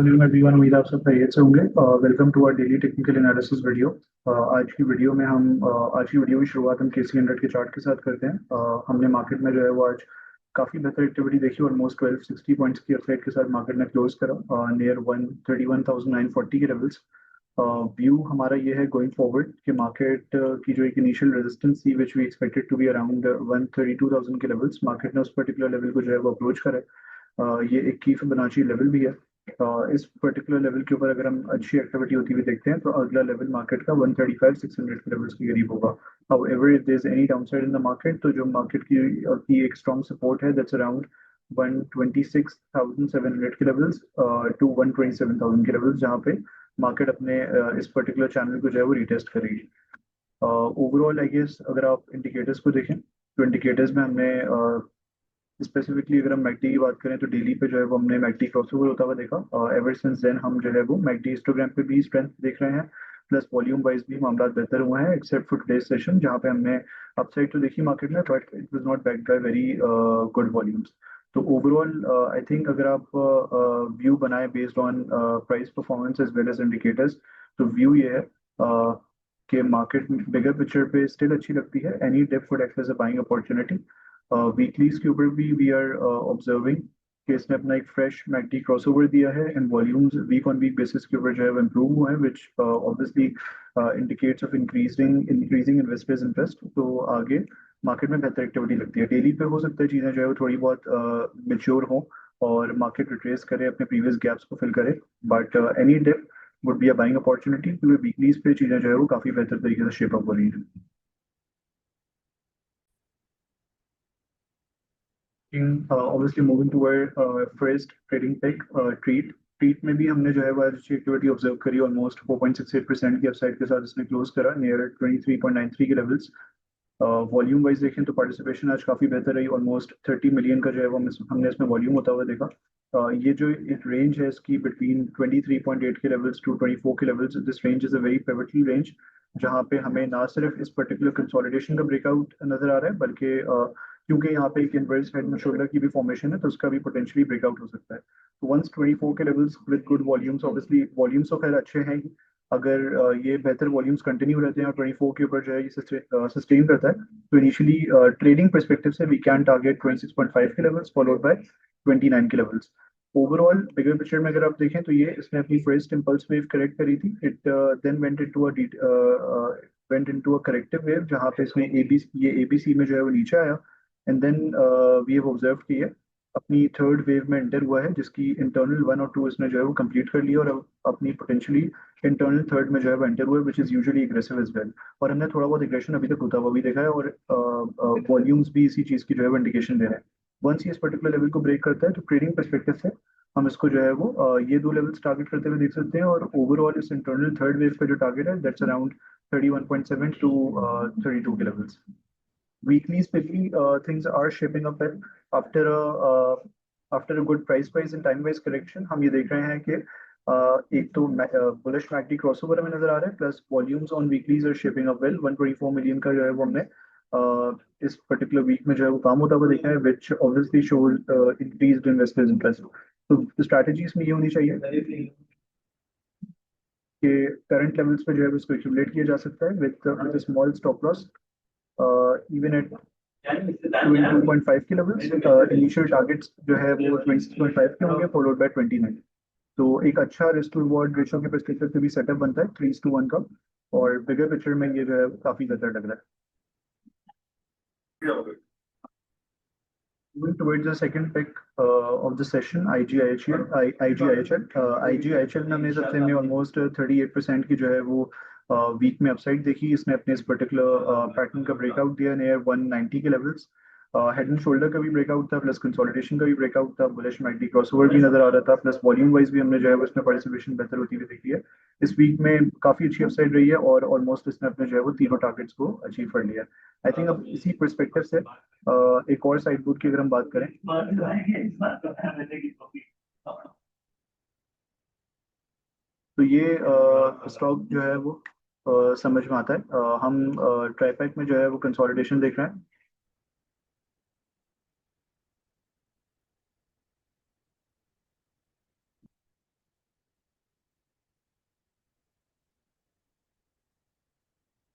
Afternoon everyone. उम्मीद है आप सब खैरियत से होंगे। Welcome to our daily technical analysis video. आज की वीडियो की शुरुआत हम KC100 के चार्ट के साथ करते हैं। हमने मार्केट में जो है वो आज काफ़ी बेहतर एक्टिविटी देखी। ऑलमोस्ट 1260 पॉइंट्स की अपसाइड के साथ मार्केट ने क्लोज करा नियर 131,940 के लेवल्स। व्यू हमारा ये है गोइंग फॉरवर्ड कि मार्केट की जो एक इनिशियल रेजिस्टेंस थी which we expected to be around 132,000 के लेवल्स, मार्केट ने उस पर्टिकुलर लेवल को जो है वो अप्रोच करा है। ये एक की फिबोनाची लेवल भी है। इस पर्टिकुलर लेवल के ऊपर अगर हम अच्छी एक्टिविटी होती हुई देखते हैं तो अगला लेवल मार्केट का 135,600 के लेवल्स के करीब होगा। However, if there's any downside in the market, तो जो मार्केट की एक स्ट्रॉन्ग सपोर्ट है दैट्स अराउंड 126,700 के लेवल्स टू 127,000 के लेवल्स, जहाँ पे मार्केट अपने इस पर्टिकुलर चैनल को जो है वो रिटेस्ट करेगी। ओवरऑल आई गेस अगर आप इंडिकेटर्स को देखें तो इंडिकेटर्स में हमने स्पेसिफिकली अगर हम मैकडी की बात करें तो डेली पे जो है वो हमने मैकडी क्रॉसओवर होता हुआ देखा। एवर सिंस देन हम जो है वो मैकडी हिस्टोग्राम पे भी स्ट्रेंथ देख रहे हैं, प्लस वॉल्यूम वाइज भी मामला बेहतर हुए हैं एक्सेप्ट फॉर टुडेज सेशन, जहाँ पे हमने अपसाइड तो देखी मार्केट में but it was not backed by very good volumes. तो ओवरऑल आई थिंक अगर आप व्यू बनाए based on price performance as well as indicators, तो व्यू ये है कि मार्केट बिगर पिक्चर पे स्टिल अच्छी लगती है। Any dip would act as a buying opportunity. Weeklies के ऊपर भी वी आर ऑब्जर्विंग कि इसने अपना एक फ्रेश मैकडी क्रॉसओवर दिया है and volumes week on week basis के ऊपर जो है वो इम्प्रूव हुए हैं which obviously indicates of increasing investors interest. तो आगे मार्केट में बेहतर एक्टिविटी लगती है। डेली पे हो सकता है चीज़ें जो है वो थोड़ी बहुत मेच्योर हों और मार्केट रिट्रेस करे, अपने प्रीवियस गैप्स को फिल करे, but any dip would be a buying opportunity क्योंकि वीकलीज पे चीज़ें जो है वो काफ़ी बेहतर तरीके से शेप अप हो रही हैं। Obviously moving toward first trading pick, treat में भी हमने जो है वो आज अच्छी एक्टिविटी ऑब्जर्व करी। ऑलमोस्ट 4.68% की अपसाइड के साथ इसने क्लोज करा नियर 23.93 के लेवल्स। वॉल्यूम वाइज देखें तो पार्टिसिपेशन आज काफ़ी बेहतर रही। ऑलमोस्ट 30 मिलियन का जो है वो हमने इसमें वॉल्यूम होता हुआ देखा। ये जो एक रेंज है इसकी बिटवीन 23.8 के लेवल्स टू 24 के levels, this range is a very pivotal range, जहाँ पे हमें ना सिर्फ इस पर्टिकुलर कंसोलिडेशन का ब्रेकआउट नजर आ रहा है बल्कि क्योंकि यहाँ पे एक इनवर्स हेड एंड शोल्डर की भी फॉर्मेशन है तो उसका भी पोटेंशियली ब्रेकआउट हो सकता है। तो वंस 24 के levels with good volumes, obviously volumes तो खैर अच्छे हैं ही, अगर ये बेहतर वॉल्यूम्स कंटिन्यू रहते हैं और 24 के ऊपर जो है ये सस्टेन करता है तो इनिशियली ट्रेडिंग परस्पेक्टिव से वी कैन टारगेट 26.5 के लेवल्स फॉलोड बाय 29 के लेवल्स। ओवरऑल बिगर पिक्चर में अगर आप देखें तो ये इसने अपनी फर्स्ट इम्पल्स वेव करेक्ट करी थी। It then went into a corrective wave जहाँ पे इसने एबीसी में जो है वो नीचे आया and then we have observe की है अपनी थर्ड वेव में एंटर हुआ है जिसकी इंटरनल वन और टू इसने जो है वो कंप्लीट कर लिया और अब अपनी पोटेंशियली इंटरनल थर्ड में जो है वो एंटर हुआ है which is usually aggressive as well. और हमने थोड़ा बहुत एग्रेशन अभी तक होता हुआ भी देखा है और वॉल्यूम्स भी इसी चीज़ की जो है वो इंडिकेशन दे रहे हैं। वंस ये इस पर्टिकुलर लेवल को ब्रेक करता है तो ट्रेडिंग परस्पेक्टिव से हम इसको जो है वो ये दो लेवल्स टारगेट करते हुए देख सकते हैं और ओवरऑल इस इंटरनल थर्ड वेव का जो टारगेट है दैट्स अराउंड 31.7 टू 32 के levels. Weekly, especially, things are shaping up well after after a good price wise and time wise correction। हम ये देख रहे हैं कि एक तो बुलिश मैकडी क्रॉसओवर हमें नजर आ रहा है, plus volumes on weeklies are shaping up well. 124 million का जो है वो हमने इस पर्टिकुलर वीक में जो है वो काम होता हुआ देखा है which obviously shows increased investors interest. तो स्ट्रैटेजी इसमें ये होनी चाहिए कि करंट लेवल्स पे जो है उसको एक्यूमुलेट किया जा सकता है with small stop loss even at 22.5 के लेवल्स। इनिशियल टारगेट्स जो है वो 26.5 के होंगे फॉलोड बाय 29। तो एक अच्छा रिस्क टू रिवॉर्ड रेशियो के परस्पेक्टिव से भी सेटअप बनता है 3:1 का और बिगर पिक्चर में ये जो है काफी बेहतर लग रहा है। Moving towards the second pick of the session, IGIHL, IGIHL, IGIHL ने हमने सबसे में ऑलमोस्ट 38% की जो है वो वीक में अपसाइड देखी। इसने अपने इस पर्टिकुलर पैटर्न का ब्रेकआउट दिया नियर 190 के लेवल्स। हेड एंड शोल्डर का भी ब्रेकआउट था, प्लस कंसोलिडेशन का भी ब्रेकआउट था, बुलिश मैकडी क्रॉसओवर भी नजर आ रहा था, प्लस वॉल्यूम वाइज भी हमने जो है उसमें पार्टिसिपेशन बेहतर होती हुई देखी है। इस वीक में काफी अच्छी अपसाइड रही है और ऑलमोस्ट इसने अपने जो है वो तीनों टारगेट्स को अचीव कर लिया। आई थिंक अब इसी परस्पेक्टिव से एक और साइड बुक की अगर हम बात करें तो ये स्टॉक जो है वो समझ में आता है। हम ट्राईपैक में जो है वो कंसोलिडेशन देख रहे हैं।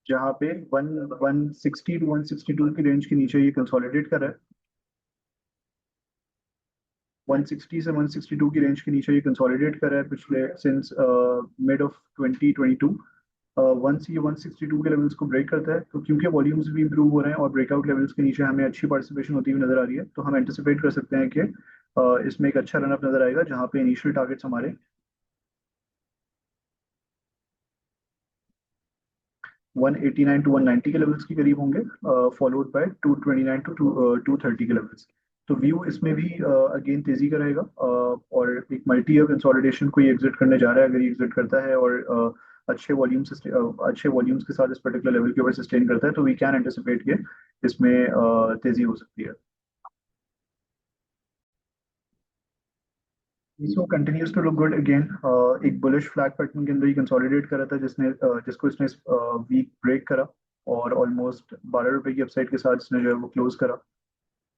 जहाँ पे 160 to 162 की रेंज के नीचे ये कंसोलिडेट कर रहा है। 160 से 162 की रेंज के नीचे ये कंसोलिडेट कर रहा है पिछले सिंस मिड ऑफ 2022। वंस ये 162 के लेवल्स को ब्रेक करता है तो क्योंकि वॉल्यूम्स भी इंप्रूव हो रहे हैं और ब्रेकआउट लेवल्स के नीचे हमें अच्छी पार्टिसिपेशन होती हुई नजर आ रही है, तो हम एंटिसिपेट कर सकते हैं कि इसमें एक अच्छा रनअप नजर आएगा, जहाँ पे इनिशियल टारगेट्स हमारे 189 टू 190 के लेवल्स के करीब होंगे, फॉलोड बाय 229 टू 230 के लेवल्स। तो व्यू इसमें भी अगेन तेजी का रहेगा, और एक मल्टी ईयर कंसोलिडेशन को ये एग्जिट करने जा रहा है। अगर ये एग्जिट करता है और अच्छे वॉल्यूम्स के साथ इस पर्टिकुलर लेवल के ऊपर सस्टेन करता है, तो वी कैन एंटिसिपेट कि इसमें तेजी हो सकती है। So continues to look good again. एक बुलिश फ्लैग पैटर्न के अंदर ही कंसोलिडेट करा था, जिसको इसने वीक ब्रेक करा और ऑलमोस्ट 12 रुपए की अपसाइड के साथ इसने जो है वो क्लोज करा।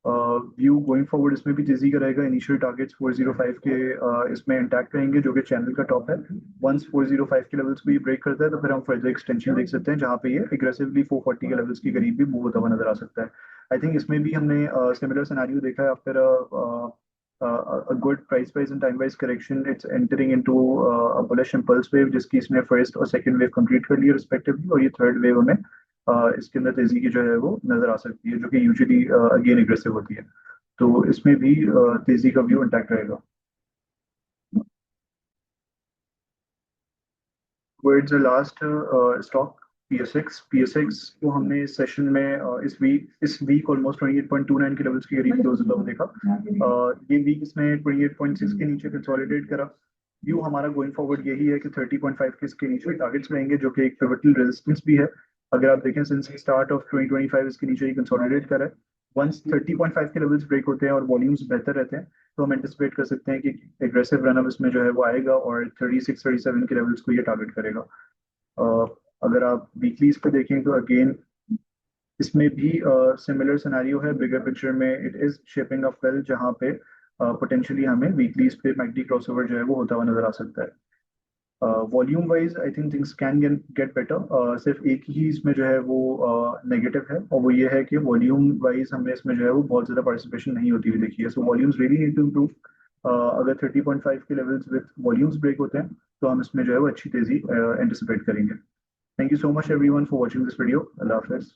व्यू गोइंग फॉरवर्ड इसमें भी तेजी का रहेगा। इनिशियल टारगेट्स 405 के इसमें इंटैक्ट रहेंगे, जो कि चैनल का टॉप है। वंस 405 के लेवल्स को ये ब्रेक करता है तो फिर हम फर्दर एक्सटेंशन देख सकते हैं, जहाँ पे ये एग्रेसिवली 440 के लेवल्स के करीब भी मूव होता हुआ नजर आ सकता है। आई थिंक इसमें भी हमने सिमिलर सिनेरियो देखा है। After a good price wise and time wise correction, it's entering into a bullish impulse wave, जिसकी इसने फर्स्ट और सेकंड वेव कंप्लीट कर ली रिस्पेक्टिवली, और ये थर्ड वेव हमें इसके अंदर तेजी की जो है वो नजर आ सकती है, जो कि यूजुअली अगेन एग्रेसिव होती है। तो इसमें भी तेजी का व्यू इंटैक्ट रहेगा। वर्ड्स लास्ट स्टॉक पीएसएक्स को हमने इस सेशन में इस वीक ऑलमोस्ट 28.29 के लेवल्स के करीब क्लोज होता हुआ देखा। ये वीक इसने 28.6 के नीचे कंसोलिडेट करा। व्यू हमारा गोइंग फॉरवर्ड यही है कि 30.5 के इसके नीचे टारगेट्स रहेंगे, जो कि एक पिवटल रेजिस्टेंस भी है। अगर आप देखें सिंस स्टार्ट ऑफ 2025 इसके नीचे ही कंसोलिडेट करा है। वंस 30.5 के लेवल्स ब्रेक होते हैं और वॉल्यूम्स बेहतर रहते हैं, तो हम एंटिसिपेट कर सकते हैं कि एग्रेसिव रनअप इसमें जो है वो आएगा और 36-37 के लेवल्स को ये टारगेट करेगा। अ, अगर आप वीकलीज पे देखें तो अगेन इसमें भी सिमिलर सिनेरियो है। बिगर पिक्चर में it is shaping up well, जहाँ पे पोटेंशियली हमें वीकलीज पे मैकडी क्रॉसओवर जो है वो होता हुआ नजर आ सकता है। Volume wise I think things can get better. सिर्फ एक ही इसमें जो है वो नेगेटिव है, और वो ये है कि वॉल्यूम वाइज हमें इसमें जो है वो बहुत ज्यादा पार्टिसिपेशन नहीं होती हुई देखी है। So volumes really need to improve. अगर 30.5 के लेवल्स विद वॉल्यूम्स ब्रेक होते हैं तो हम इसमें जो है वो अच्छी तेजी एंटिसिपेट करेंगे। Thank you so much everyone for watching this video. Allah Hafiz.